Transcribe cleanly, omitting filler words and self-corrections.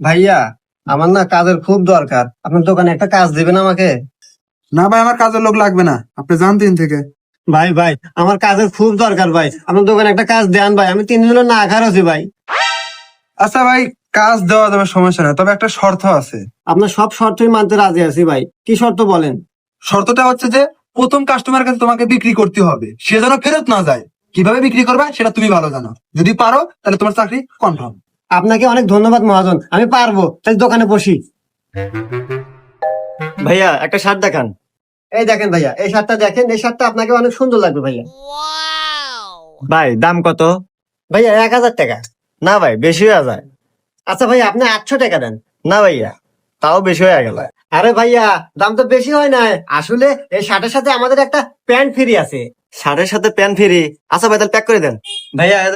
ভাইয়া, আমার না কাজের খুব দরকার, আপনার দোকানে একটা কাজ দিবেন আমাকে? না ভাই, আমার কাজের লোক লাগবে না, আপনি যান 3 থেকে। ভাই ভাই, আমার কাজের খুব দরকার ভাই, আপনার দোকানে একটা কাজ দেন ভাই, আমি 3 দিন হলো না খাওয়া আছি ভাই। আচ্ছা ভাই, কাজ দেওয়া যাবে, সমস্যা নাই, তবে একটা শর্ত আছে। আপনার সব শর্তই মানতে রাজি আছি ভাই, কি শর্ত বলেন? শর্তটা হচ্ছে যে প্রথম কাস্টমার কাছে তোমাকে বিক্রি করতে হবে, সে যেন ফেরত না যায়। কিভাবে বিক্রি করবে সেটা তুমি ভালো জানো, যদি পারো তাহলে তোমার চাকরি কনফার্ম। আপনাকে অনেক ধন্যবাদ মহাজন, আমি পারবো, তাই দোকানে বসি। ভাইয়া একটা শার্ট দেখান। এই দেখেন ভাইয়া, এই শার্টটা দেখেন, এই শার্টটা আপনাকে অনেক সুন্দর লাগবে ভাইয়া। ভাই দাম কত? ভাইয়া 1000 টাকা। না ভাই, বেশি হয়ে যায়। আচ্ছা ভাইয়া, আপনি 800 টাকা দেন। না ভাইয়া, তাও বেশি হয়ে গেল। আরে ভাইয়া, দাম তো বেশি হয় না, আসলে এই শার্টের সাথে আমাদের একটা প্যান্ট ফ্রি আছে। শার্টের সাথে প্যান্ট ফ্রি? আচ্ছা ভাই, তাহলে প্যাক করে দেন। ভাইয়া